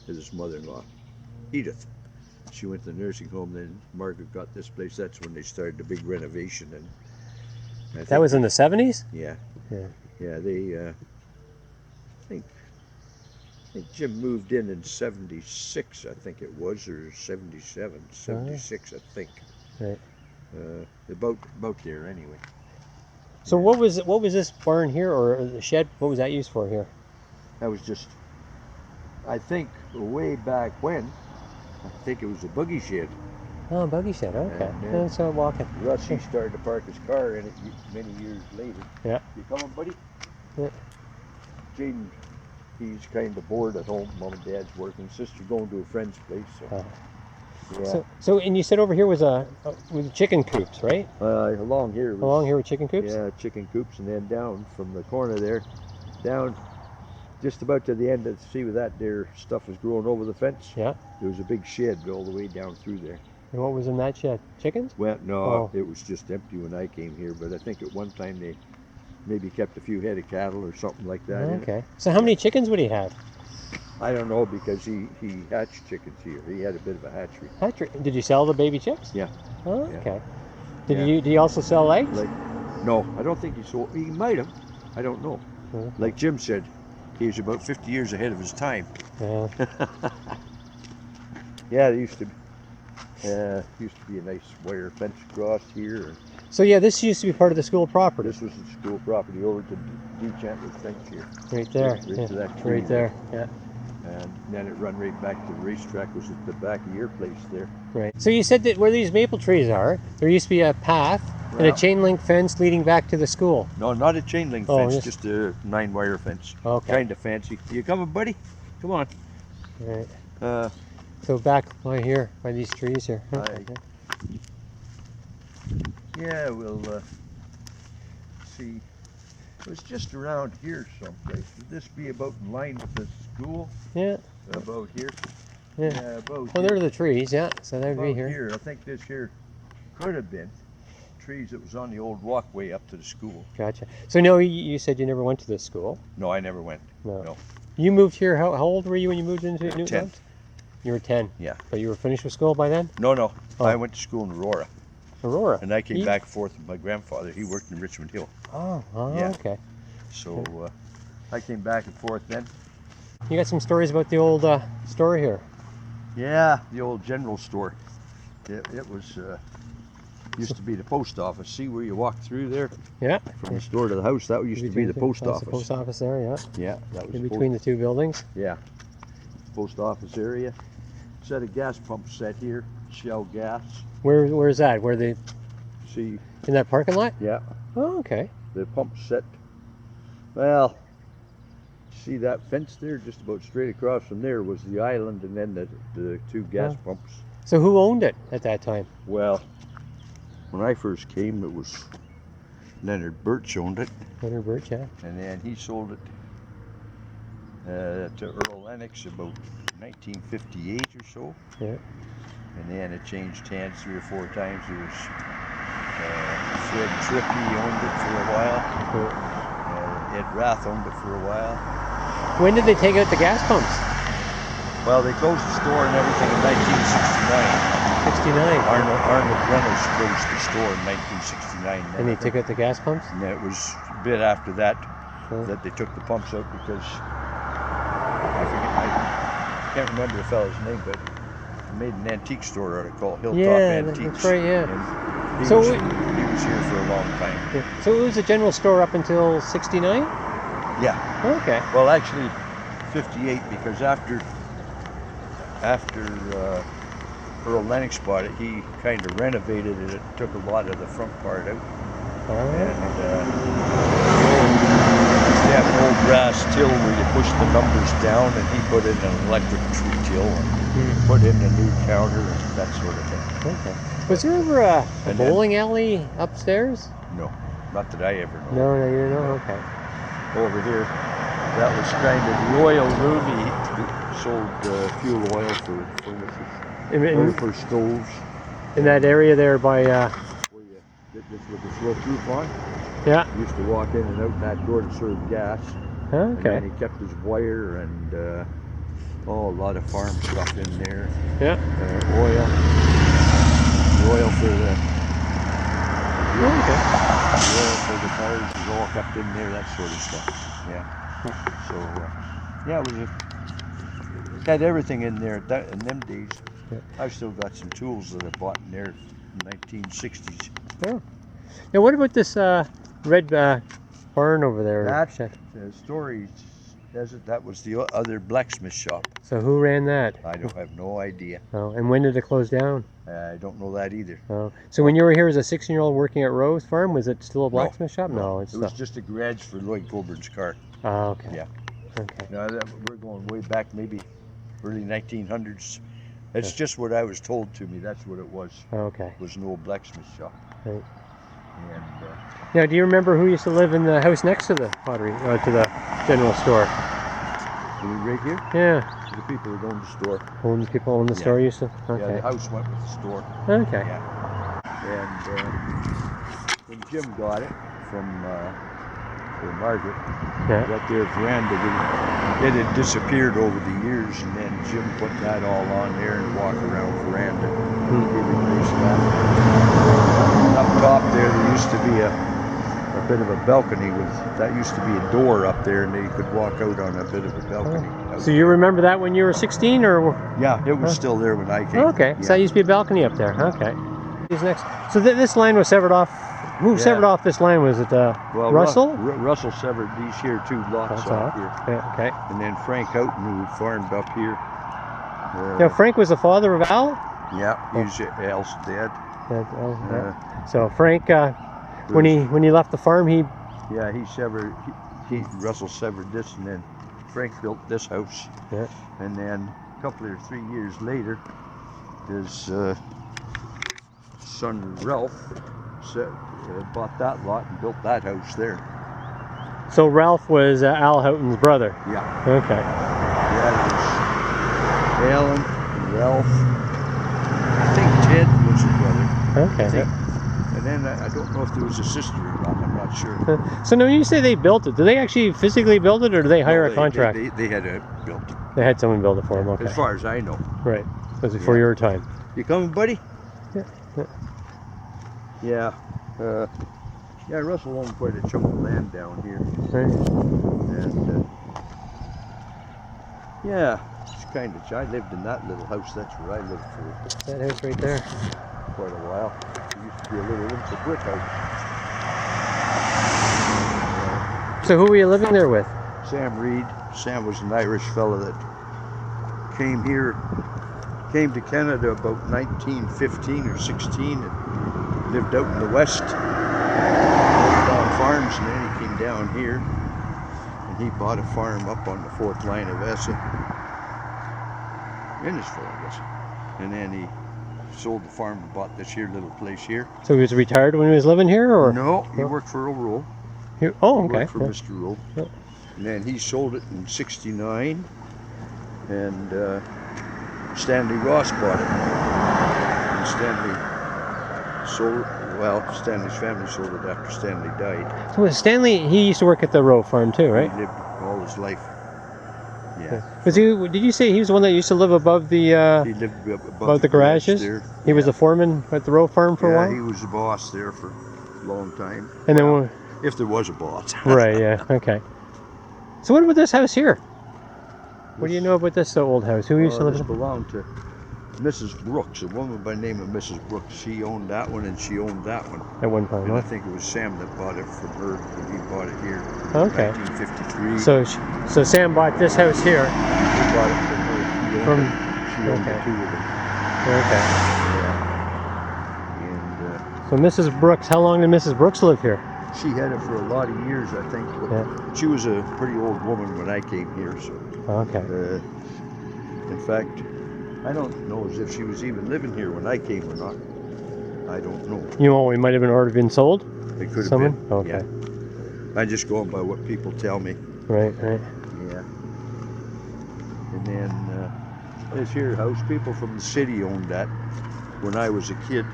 his mother-in-law, Edith. She went to the nursing home, then Margaret got this place. That's when they started the big renovation. And that was in the 70s? Yeah. Yeah. Yeah, I think Jim moved in 76, I think it was, or 77, 76, I think. Right. About there anyway. So yeah. what was this barn here, or the shed? What was that used for here? That was just, I think, way back when, I think it was a buggy shed. Oh, buggy shed, okay. And so walking. Rusty started to park his car in it many years later. Yeah. You coming, buddy? Yeah. Jaden, he's kind of bored at home. Mom and Dad's working. Sister going to a friend's place. So, yeah. So, and you said over here was with chicken coops, right? Along here. Along here with chicken coops? Yeah, chicken coops, and then down from the corner there, down just about to the end. See where that there stuff was growing over the fence? Yeah. There was a big shed all the way down through there. And what was in that shed? Chickens? Well, no, It was just empty when I came here, but I think at one time they maybe kept a few head of cattle or something like that. Okay. So how many chickens would he have? I don't know, because he hatched chickens here. He had a bit of a hatchery. Hatchery. Did you sell the baby chicks? Yeah. Oh, okay. Yeah. Did he also sell eggs? No, I don't think he sold. He might have. I don't know. Like Jim said, he was about 50 years ahead of his time. Yeah. Yeah, there used to be a nice wire fence across here. So yeah, this used to be part of the school property. This was the school property over to Dion fence here. Right there. Right to that tree. Right there. Yeah. And then it run right back to the racetrack, was at the back of your place there. Right. So you said that where these maple trees are, there used to be a path and a chain link fence leading back to the school. No, not a chain link fence, just a 9-wire fence. Okay. Kind of fancy. You coming, buddy? Come on. Right. So back by here, by these trees here. Yeah, we'll see. It was just around here someplace. Would this be about in line with the school? Yeah. About here? Yeah, about there are the trees, yeah. So that would be here. I think this here could have been trees that was on the old walkway up to the school. Gotcha. So no, you said you never went to this school? No, I never went. No. You moved here, how old were you when you moved into Newton? 10. You were 10? Yeah. But you were finished with school by then? No. Oh. I went to school in Aurora. Aurora? And I came back and forth with my grandfather. He worked in Richmond Hill. Oh, yeah. Okay. So I came back and forth then. You got some stories about the old store here? Yeah, the old general store. It was used to be the post office. See where you walk through there? Yeah. From the store to the house, that used to be the post office. The post office there, yeah. Yeah, that was in between the two buildings. Yeah. Post office area. Set of gas pumps set here, Shell gas. Where's that? Where they? See. In that parking lot? Yeah. Oh, okay. The pump set. Well, see that fence there, just about straight across from there was the island, and then the two gas pumps. So who owned it at that time? Well, when I first came, it was Leonard Birch owned it. Leonard Birch, yeah. And then he sold it to Earl Lennox about 1958 or so. Yeah. And then it changed hands 3 or 4 times. There was Fred Trippy owned it for a while. Ed Rath owned it for a while. When did they take out the gas pumps? Well, they closed the store and everything in 1969. 69. Arnold Reynolds closed the store in 1969. And they took out the gas pumps? And it was a bit after that that they took the pumps out, because I can't remember the fellow's name, but he made an antique store out of it called Hilltop Antiques. That's right, yeah. And he was here for a long time. Yeah. So it was a general store up until 69? Yeah. Okay. Well, actually 58, because after Earl Lennox bought it, he kind of renovated it. It took a lot of the front part out. And they have an old brass till where you push the numbers down, and he put in an electric tree till and put in a new counter and that sort of thing. Okay. Was there ever a bowling alley upstairs? No, not that I ever know. No, you didn't know? Okay. Over here, that was kind of the oil room. He sold fuel oil for furnaces, for stoves. In that area there by... where you get this with the sloped roof on. Yeah. He used to walk in and out that door to serve gas. Okay. And then he kept his wire and Oh, a lot of farm stuff in there. Yeah. Oil. The oil for the Okay. oil for the cars is all kept in there. That sort of stuff. Yeah. So yeah, it was had everything in there in them days. Yeah. I've still got some tools that I bought in there in the 1960s. Oh. Now, what about this red barn over there? That Shed? the story says it. That was the other blacksmith shop. So who ran that? I don't have no idea. Oh, and when did it close down? I don't know that either. Oh, so when you were here as a 16-year-old working at Rose Farm, was it still a blacksmith shop? No, It's it was just a garage for Lloyd Coburn's car. Oh, okay. Yeah. Okay. Now we're going way back, maybe early 1900s. It's just what I was told to me. That's what it was. Okay. It was an old blacksmith shop. Right. And Now, do you remember who used to live in the house next to the pottery, to the general store? right here, Yeah. the people that own the store. People own the store used to? Yeah, Okay. the house went with the store. Okay. Yeah. And when Jim got it from Margaret, Yeah. got their veranda, it had disappeared over the years, and then Jim put that all on there and walk around veranda. He replaced that. Up top there used to be a bit of a balcony that used to be a door up there, and they could walk out on a bit of a balcony. So you remember that when you were 16, or? Yeah, it was still there when I came. Okay, Yeah. so that used to be a balcony up there. Okay. Who's next? So this line was severed off. Who severed off this line? Was it Well, Russell? Russell severed these here two lots off here. Yeah, okay. And then Frank Houghton, who farmed up here. Now, Frank was the father of Al? Yeah, he's Al's dad. So Frank, when he left the farm, he severed. Russell severed this, and then Frank built this house. Yeah. And then a couple or 3 years later, his son Ralph bought that lot and built that house there. So Ralph was Al Houghton's brother. Yeah. Okay. Yeah, it was Alan and Ralph. I think Ted was his brother. Okay. And then I don't know if there was a sister or not. I'm not sure. So now when you say they built it, do they actually physically build it, or do they hire a contract? They had it built. They had someone build it for them. Okay. As far as I know. Right. Was it before your time? You coming, buddy? Yeah. Yeah. Russell owned quite a chunk of land down here. Right. And it's kind of. I lived in that little house. That's where I lived for That house right there. quite a while. It used to be a little winter brick house. So who were you living there with? Sam Reed. Sam was an Irish fella that came to Canada about 1915 or 16 and lived out in the west, lived on farms, and then he came down here and he bought a farm up on the fourth line of Essa, Innisful, I guess. And then he sold the farm and bought this here little place here. So he was retired when he was living here, or? No, he worked for O'Rourke. Oh, He okay. worked for Mr. Rowe. Yeah. And then he sold it in '69, and Stanley Ross bought it. And Stanley's family sold it after Stanley died. So was Stanley, he used to work at the Rowe farm too, right? He lived all his life. Yeah. Was he? Did you say he was the one that used to live above the He lived above the garages? there. He was the foreman at the Rowe farm for a while. He was the boss there for a long time. And then, If there was a boss. right? Yeah. Okay. So what about this house here? What do you know about this old house? Who used to live This in it? belonged to Mrs. Brooks, a woman by the name of Mrs. Brooks. She owned that one and she owned that one. At one time, And I huh? think it was Sam that bought it from her when he bought it here. Okay. In 1953. So Sam bought this house here. He bought it from her. She owned okay. the two of them. Okay. Yeah. And So Mrs. Brooks, how long did Mrs. Brooks live here? she had it for a lot of years, I think. But she was a pretty old woman when I came here. So, Okay. in fact, I don't know as if she was even living here when I came or not. I don't know. You know, it might have already been sold? It could have Someone? been. Okay. Yeah. I just go by what people tell me. Right. Yeah. And then this here house, people from the city owned that when I was a kid.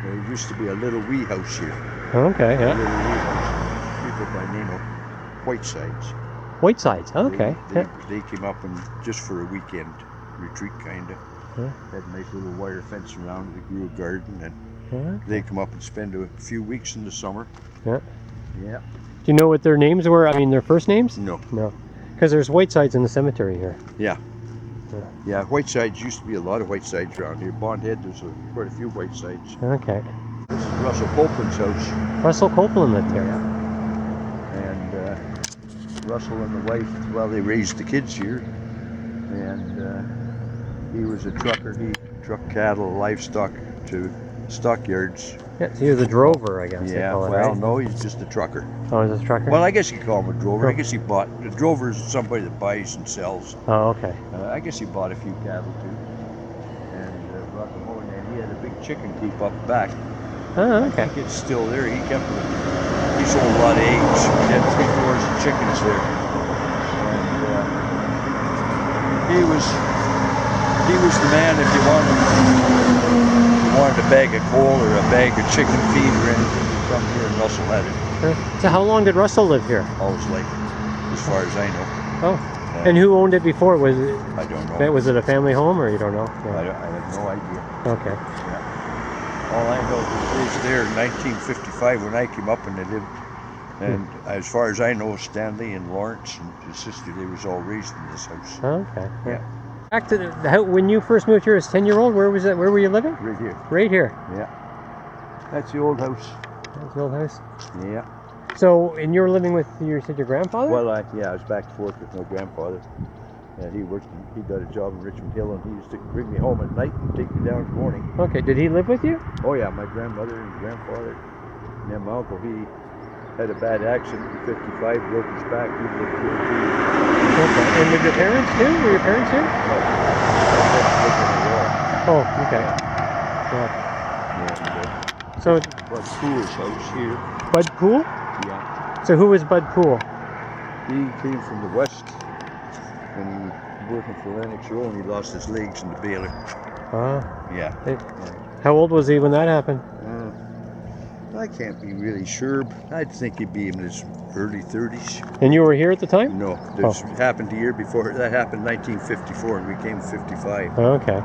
There used to be a little wee house here. Okay, A yeah. little wee house. People by name of Whitesides. Whitesides. Okay. They came up and just for a weekend retreat, kind of. Yeah. Had a nice little wire fence around it. They grew a garden, and Yeah. they come up and spend a few weeks in the summer. Yeah. Yeah. Do you know what their names were? I mean, their first names? No. No. Because there's Whitesides in the cemetery here. Yeah. Yeah. Yeah. Whitesides used to be a lot of Whitesides around here. Bond Head, there's quite a few Whitesides. Okay. This is Russell Copeland's house. Russell Copeland lived here. And Russell and the wife, well, they raised the kids here. And he was a trucker. He trucked cattle, livestock to stockyards. Yeah, so he was a drover, I guess. Yeah, they call it, well, right? no, he's just a trucker. Oh, he's a trucker? Well, I guess you call him a drover. I Oh. guess he bought. A drover is somebody that buys and sells. Oh, okay. I guess he bought a few cattle too. And brought them home. And he had a big chicken coop up back. Oh, okay. I think it's still there. He sold a lot of eggs. He had 3 floors of chickens there. And he was the man if you wanted a bag of coal or a bag of chicken feed or anything. You come here and Russell had it. So how long did Russell live here? All his life, as far as I know. Oh. And who owned it before? Was it? I don't know. Was it a family home, or you don't know? I have no idea. Okay. All I know is it was there in 1955 when I came up and they lived. And as far as I know, Stanley and Lawrence and his sister, they was all raised in this house. Okay. Yeah. Back to the house, when you first moved here as 10-year-old, where was that? Where were you living? Right here. Right here. Yeah. That's the old house. That's the old house. Yeah. So, and you were living with your grandfather? Well, I was back and forth with my grandfather. And he got a job in Richmond Hill, and he used to bring me home at night and take me down in the morning. Okay, did he live with you? Oh yeah, my grandmother and grandfather. And then my uncle, he had a bad accident in 55, broke his back. He lived here too. Okay, and with your parents too? Were your parents here? No. Oh, okay. Yeah. And, So, Bud Poole's house here. Bud Poole? Yeah. So who was Bud Poole? He came from the west, and he was working for Lennox Row, and he lost his legs in the baler. Yeah. How old was he when that happened? I can't be really sure, but I'd think he'd be in his early 30s. And you were here at the time? No, this happened the year before. That happened in 1954, and we came in 55. Oh, okay.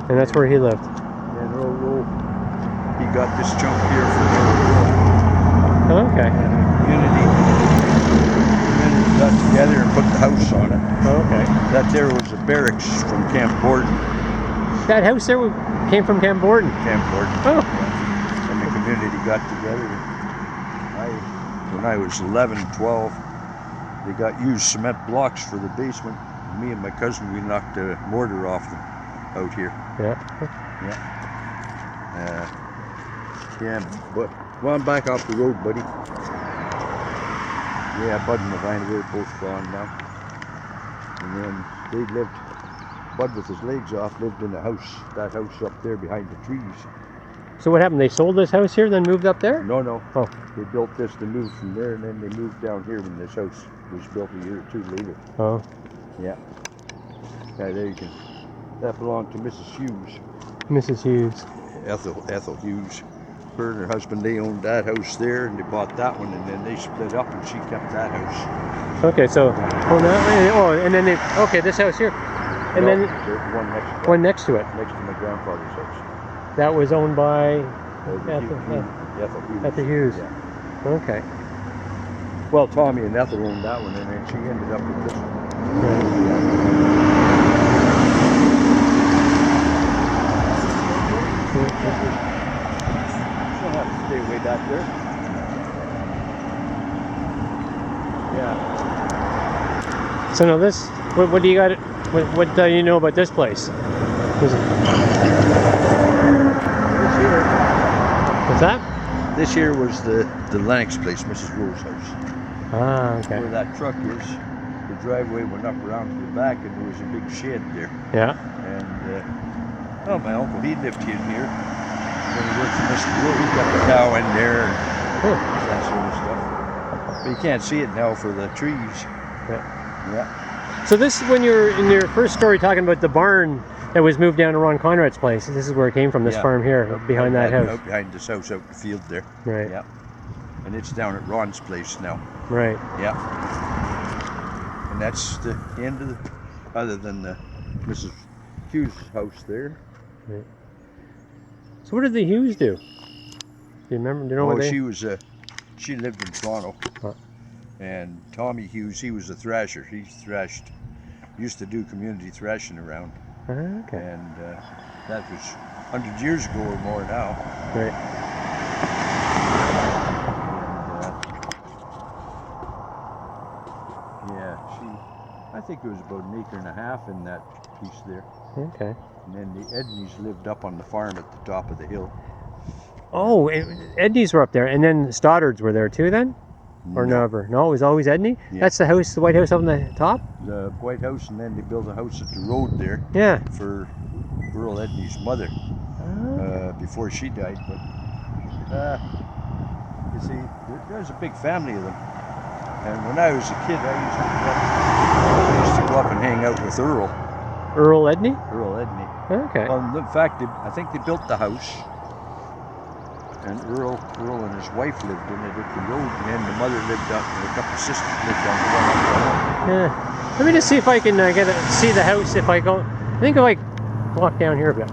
And that's where he lived? And he got this chunk here for the Oh, okay. and the community got together and put the house on it. Oh, okay. That there was a barracks from Camp Borden. That house there came from Camp Borden? Camp Borden. Oh. And the community got together. When I was 11, 12, they got used cement blocks for the basement. Me and my cousin, we knocked the mortar off them out here. Yeah. But go on back off the road, buddy. Yeah, Bud and Levine were both gone now. And then Bud with his legs off lived in that house up there behind the trees. So what happened? They sold this house here, then moved up there? No. Oh. They built this to move from there, and then they moved down here when this house was built a year or two later. Oh. Yeah. Yeah, there you can. That belonged to Mrs. Hughes. Mrs. Hughes. Ethel Hughes. Her and her husband, they owned that house there, and they bought that one, and then they split up, and she kept that house. Okay, so and then this house here, and No, then there's one next to it. next to my grandfather's house. That was owned by Ethel Hughes. Ethel Hughes. Yeah. Okay. Well, Tommy and Ethel owned that one, and then she ended up with this one. She'll have to stay way back there. Yeah. So now this, what do you got? What do you know about this place? This here. What's that? This here was the Lennox place, Mrs. Rowe's house. Ah, okay. Where that truck is, the driveway went up around to the back, and there was a big shed there. Yeah. And my uncle, he lived in here. When he worked for Mr. Rowe, he got the cow in there and that sort of stuff. But you can't see it now for the trees. Yeah. So this, when you're in your first story talking about the barn that was moved down to Ron Conrad's place, this is where it came from, this farm here, behind that house. Out behind this house, out in the field there. Right. Yeah. And it's down at Ron's place now. Right. Yeah. And that's the end of the, other than the Mrs. Hughes' house there. Right. So what did the Hughes do? Do you remember? Do you know what they? She was she lived in Toronto. Huh. And Tommy Hughes, he was a thrasher. He thrashed, used to do community thrashing around. Okay. And that was 100 years ago or more now. Right. And, yeah, I think it was about 1.5 acres in that piece there. Okay. And then the Edneys lived up on the farm at the top of the hill. Oh, Edneys were up there, and then Stoddards were there too then? Or never? No, it was always Edney? Yeah. That's the house, the White House up on the top? The White House, and then they built a house at the road there. Yeah. For Earl Edney's mother, before she died. But you see, there's a big family of them. And when I was a kid, I used to go up and hang out with Earl. Earl Edney? Earl Edney. Okay. Well, in fact, I think they built the house, and Earl and his wife lived in it at the road, and then the mother lived up, and a couple of sisters lived on the one up the road. Yeah. Let me just see if I can see the house if I go. I think if I walk down here a bit.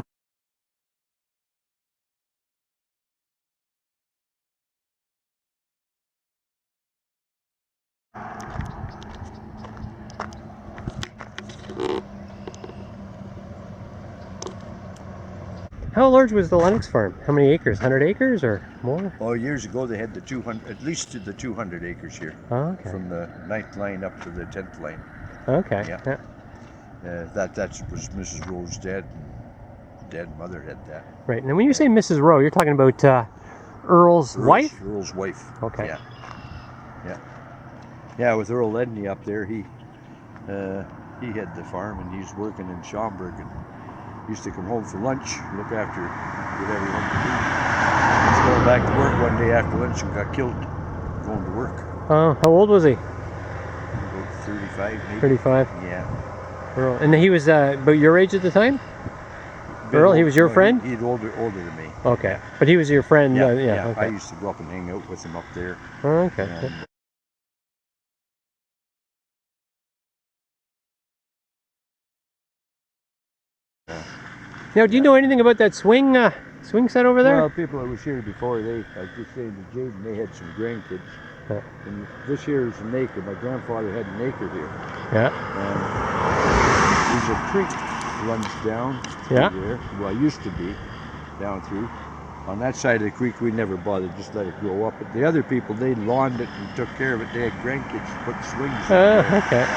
How large was the Lennox farm? How many acres? 100 acres or more? Oh, years ago they had the 200, at least to the 200 acres here. Oh, okay. From the 9th line up to the 10th line. Okay. Yeah. That was Mrs. Rowe's dad. Dad and mother had that. Right. Now, when you say Mrs. Rowe, you're talking about Earl's wife? Earl's wife. Okay. Yeah. Yeah. Yeah, with Earl Edney up there, he had the farm, and he's working in Schaumburg, and used to come home for lunch, look after whatever he wanted to do. He was going back to work one day after lunch and got killed going to work. Oh, how old was he? About 35, maybe. 35. Yeah. Earl, and he was about your age at the time. Earl, he was your friend? He's older than me. Okay, but he was your friend. Yeah, yeah. Okay. I used to go up and hang out with him up there. Oh, okay. And, Now, do you know anything about that swing set over there? Well, people that was here before, I was just saying to Jaden, they had some grandkids. Yeah. And this here is an acre. My grandfather had an acre here. Yeah. And there's a creek runs down through there. Well, used to be down through. On that side of the creek, we never bothered, just let it grow up. But the other people, they lawned it and took care of it. They had grandkids put swings in there. Okay.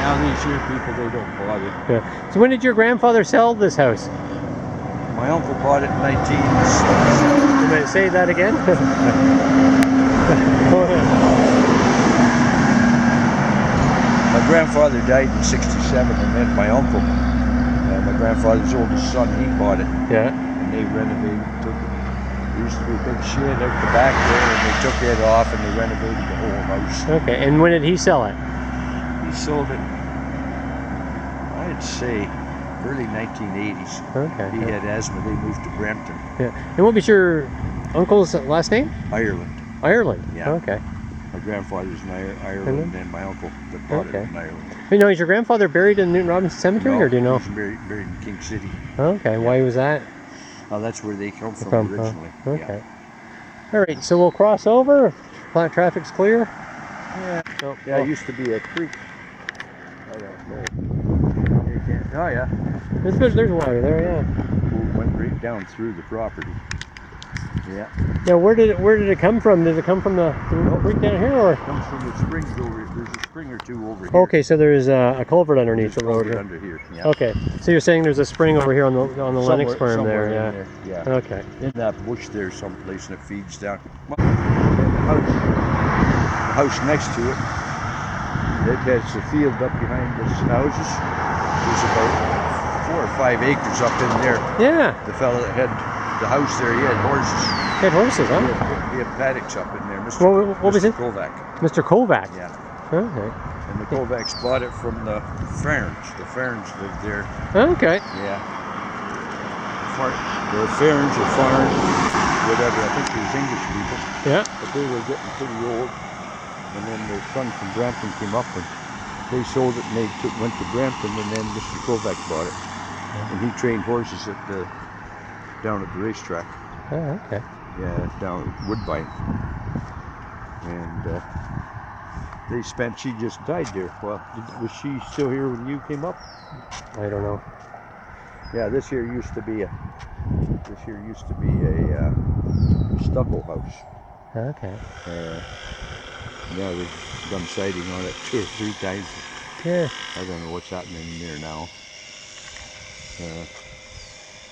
Now these here people, they don't bother. Yeah. So when did your grandfather sell this house? My uncle bought it in 1960. Can I say that again? Go ahead. My grandfather died in 67, and then my uncle, my grandfather's oldest son, he bought it. Yeah. And they renovated, took it. There used to be a big shed out the back there, and they took it off and they renovated the whole house. Okay, and when did he sell it? He sold it, I'd say, early 1980s. Okay. He had asthma. They moved to Brampton. Yeah. And what was your uncle's last name? Ireland. Ireland. Yeah. Okay. My grandfather's in Ireland, and my uncle that bought it in Ireland. You know, is your grandfather buried in Newton Robinson Cemetery, or do you know? He's buried in King City. Okay. Yeah. Why was that? Oh, that's where they come from originally. Okay. Yeah. All right. So we'll cross over. Traffic's clear. Yeah. Oh, Yeah, it used to be a creek. I don't know. You can't. Oh yeah. There's water there. Yeah. It went right down through the property. Yeah. Now, where did it come from? Did it come from the creek down here, or? It comes from the springs over here. There's a spring or two over here. Okay, so there's a culvert underneath the road here. Under here. Yeah. Okay, so you're saying there's a spring over here on the Lennox farm there, yeah. There. Yeah. Okay. In that bush there, someplace, and it feeds down. And the house next to it, it has a field up behind the houses. There's about 4 or 5 acres up in there. Yeah. The fellow that had the house there, he had horses. He had horses, huh? He had paddocks up in there. What was it? Kovac. Mr. Kovac. Yeah. Okay. And the Kovacs bought it from the Ferns. The Ferns lived there. Okay. Yeah. The Ferns or Farns, whatever. I think it was English people. Yeah. But they were getting pretty old. And then their son from Brampton came up and They sold it and they went to Brampton, and then Mr. Kovac bought it. And he trained horses down at the racetrack. Oh, okay. Yeah, down at Woodbine. And she just died there. Well, was she still here when you came up? I don't know. Yeah, this here used to be a stucco house. Okay. Yeah, they've done siding on it 2 or 3 times. Yeah. I don't know what's happening in there now.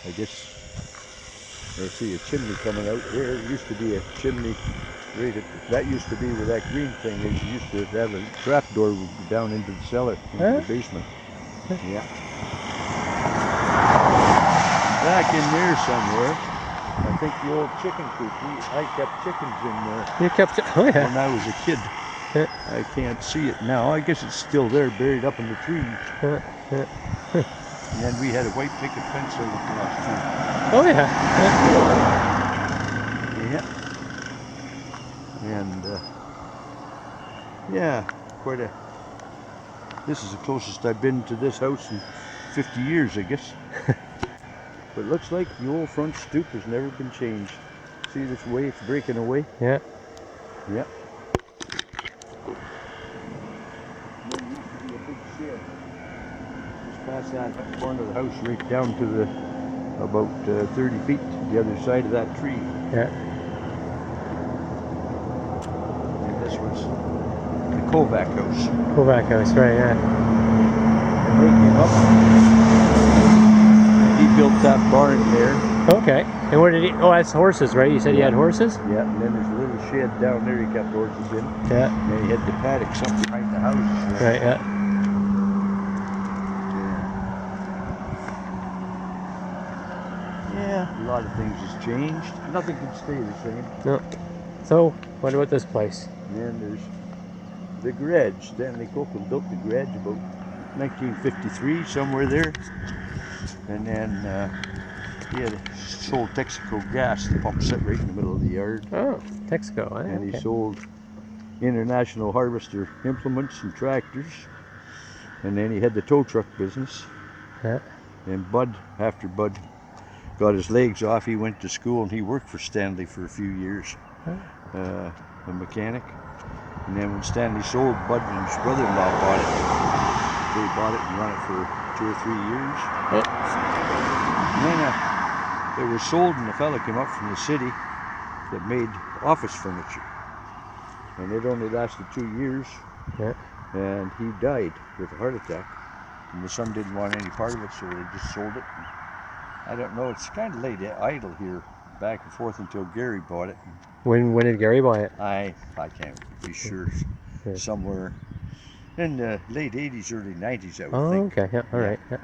I guess I see a chimney coming out there. It used to be a chimney. That used to be where that green thing is. You used to have a trap door down into the cellar, into the basement. Yeah. Back in there somewhere, I think the old chicken coop. I kept chickens in there. You kept it? Oh yeah. When I was a kid. I can't see it now. I guess it's still there, buried up in the trees. And then we had a white picket fence over across too. Oh yeah. Yeah. And yeah, this is the closest I've been to this house in 50 years, I guess. But it looks like the old front stoop has never been changed. See this way it's breaking away? Yeah. Yeah. There used to be a big shed. Just past that front of the house, right down to about 30 feet to the other side of that tree. Yeah. And this was the Kovac house. Kovac house, right? Yeah. And they came up. He built that barn there. Okay. And where did he? Oh, that's horses, right? You said he had horses? Yeah, and then there's a little shed down there he kept horses in. Yeah. And then he had the paddocks up behind the house. Right, yeah. Yeah, a lot of things has changed. Nothing can stay the same. No. So, what about this place? And then there's the garage. Stanley Copeland built the garage about 1953, somewhere there. And then he had sold Texaco gas. The pump set right in the middle of the yard. Oh, Texaco. And he sold International Harvester implements and tractors. And then he had the tow truck business. Yeah. And after Bud got his legs off, he went to school and he worked for Stanley for a few years. A mechanic. And then when Stanley sold, Bud and his brother-in-law bought it. They bought it and run it for 2 or 3 years. And then it was sold, and a fellow came up from the city that made office furniture. And it only lasted 2 years. Yeah. And he died with a heart attack. And the son didn't want any part of it, so they just sold it. And I don't know, it's kind of laid idle here, back and forth until Garry bought it. When did Garry buy it? I can't be sure. Somewhere in the late 80s, early 90s, I would think. Oh, okay. Yeah, all right. Yeah.